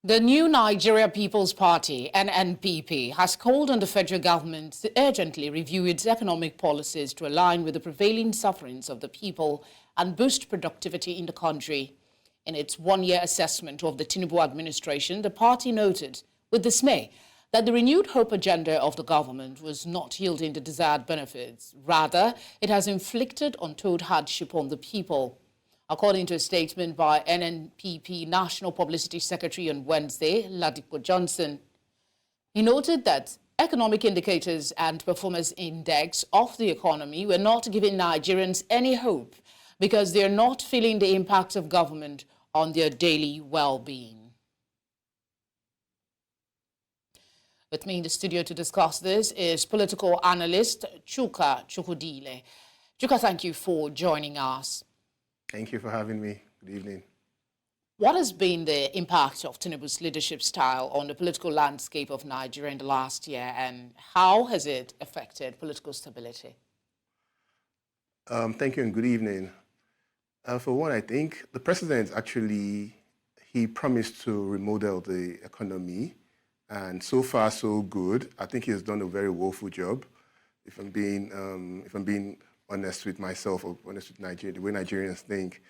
The new Nigeria People's Party, NNPP, has called on the federal government to urgently review its economic policies to align with the prevailing sufferings of the people and boost productivity in the country. In its one-year assessment of the Tinubu administration, the party noted with dismay that the renewed hope agenda of the government was not yielding the desired benefits. Rather, it has inflicted untold hardship on the people. According to a statement by NNPP National Publicity Secretary on Wednesday, Ladipo Johnson, he noted that economic indicators and performance index of the economy were not giving Nigerians any hope because they are not feeling the impact of government on their daily well-being. With me in the studio to discuss this is political analyst Chuka Chukwudile. Chuka, thank you for joining us. Thank you for having me. Good evening. What has been the impact of Tinubu's leadership style on the political landscape of Nigeria in the last year, and how has it affected political stability? Thank you and good evening. For one, I think the president he promised to remodel the economy, and so far so good. I think he has done a very woeful job. If I'm being honest with myself or honest with Nigeria, the way Nigerians think,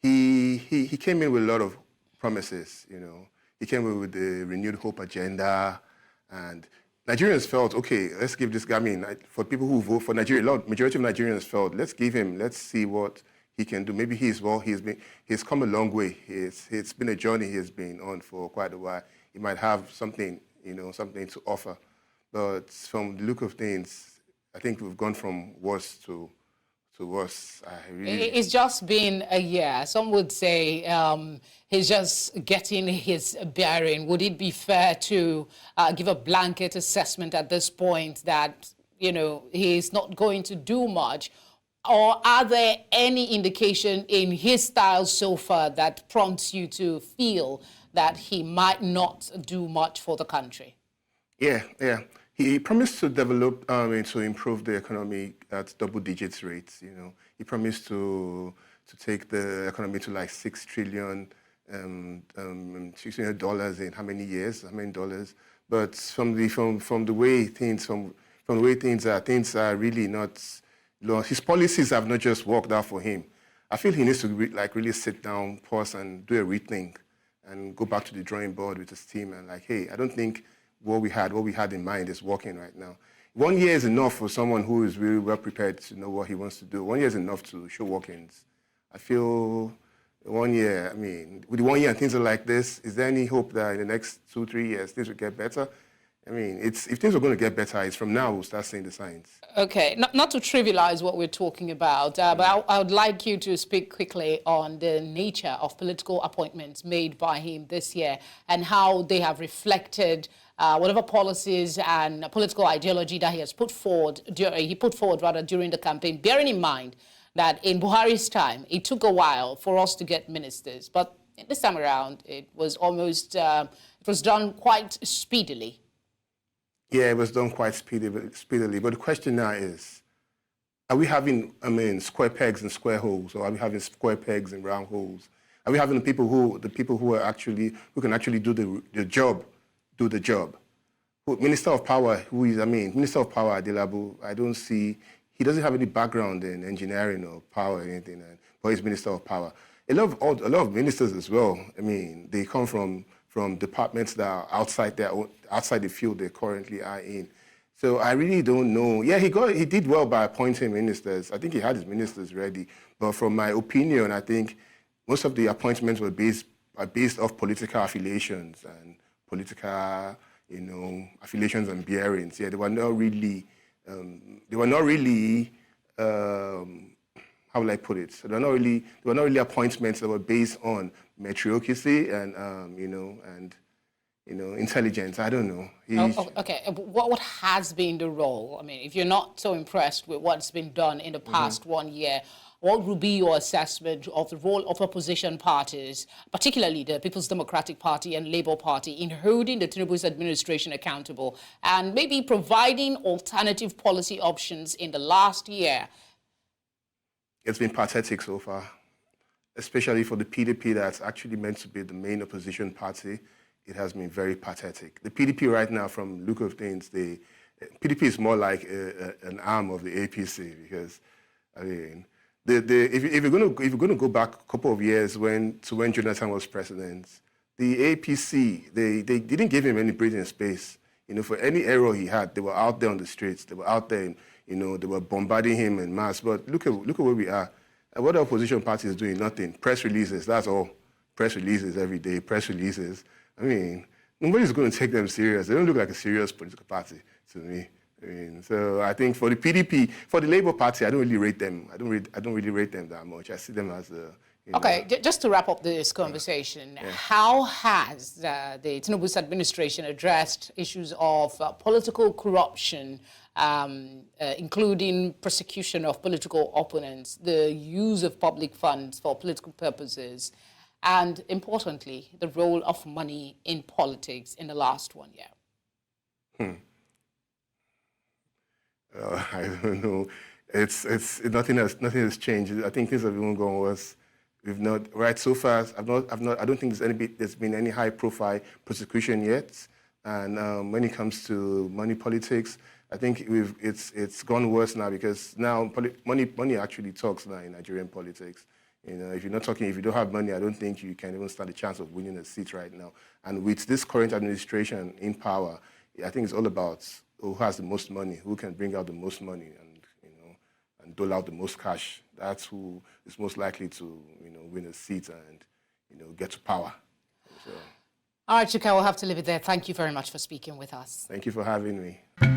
he came in with a lot of promises. You know, he came in with the renewed hope agenda, and Nigerians felt, okay, let's give this guy. I mean, for people who vote for Nigeria, majority of Nigerians felt, let's give him, let's see what he can do. Maybe he's come a long way. It's been a journey he has been on for quite a while. He might have something, something to offer, but from the look of things, I think we've gone from worse to worse. It's just been a year. Some would say he's just getting his bearing. Would it be fair to give a blanket assessment at this point that, he's not going to do much? Or are there any indication in his style so far that prompts you to feel that he might not do much for the country? Yeah. He promised to develop to improve the economy at double-digit rates. He promised to take the economy to like $6 trillion in how many years? How many dollars? But from the way things are really not. His policies have not just worked out for him. I feel he needs to really sit down, pause, and do a rethink, and go back to the drawing board with his team and hey, I don't think what we had in mind is working right now. 1 year is enough for someone who is really well prepared to know what he wants to do. 1 year is enough to show workings. I feel 1 year, with 1 year and things are like this, is there any hope that in the next 2-3 years things will get better? If things are going to get better, it's from now we'll start seeing the signs. Okay, not to trivialize what we're talking about, but I would like you to speak quickly on the nature of political appointments made by him this year and how they have reflected whatever policies and political ideology that he has put forward, during the campaign, bearing in mind that in Buhari's time, it took a while for us to get ministers, but this time around, it was done quite speedily. Yeah, it was done quite speedily. But the question now is, are we having, square pegs and square holes, or are we having square pegs and round holes? Are we having the people who can actually do the job? Minister of Power, Minister of Power, Adelabu, I don't see, he doesn't have any background in engineering or power or anything, but he's Minister of Power. A lot of ministers as well, they come from departments that are outside the field they currently are in. So I really don't know. Yeah, he did well by appointing ministers. I think he had his ministers ready. But from my opinion, I think most of the appointments are based off political affiliations and political, affiliations and bearings. Yeah, they were not really, how will I put it? So they were not really appointments that were based on meritocracy and intelligence. I don't know. Okay, what has been the role? If you're not so impressed with what's been done in the past 1 year, what would be your assessment of the role of opposition parties, particularly the People's Democratic Party and Labour Party, in holding the Tinubu's administration accountable and maybe providing alternative policy options in the last year? It's been pathetic so far, especially for the PDP that's actually meant to be the main opposition party. it has been very pathetic. The PDP right now, from the look of things, PDP is more like an arm of the APC because, I mean, if you're going to go back a couple of years to when Jonathan was president, the APC, they didn't give him any breathing space. For any error he had, they were out there on the streets. They were out there, they were bombarding him en masse. But look at where we are. What the opposition party is doing, nothing. Press releases, that's all. Press releases every day, press releases. I mean, nobody's going to take them serious. They don't look like a serious political party to me. So I think for the PDP, for the Labour Party, I don't really rate them. I don't really rate them that much. I see them as Okay, just to wrap up this conversation, how has the Tinubu's administration addressed issues of political corruption, including prosecution of political opponents, the use of public funds for political purposes, and importantly, the role of money in politics in the last 1 year? I don't know. Nothing has changed. I think things have even gone worse. We've not, right, so far, I don't think there's been any high-profile prosecution yet. And when it comes to money politics, I think it's gone worse now because now money actually talks now in Nigerian politics. If you're not talking, if you don't have money, I don't think you can even stand a chance of winning a seat right now. And with this current administration in power, I think it's all about who has the most money, who can bring out the most money and dole out the most cash. That's who is most likely to, win a seat and, get to power. So. All right, Chuka, we'll have to leave it there. Thank you very much for speaking with us. Thank you for having me.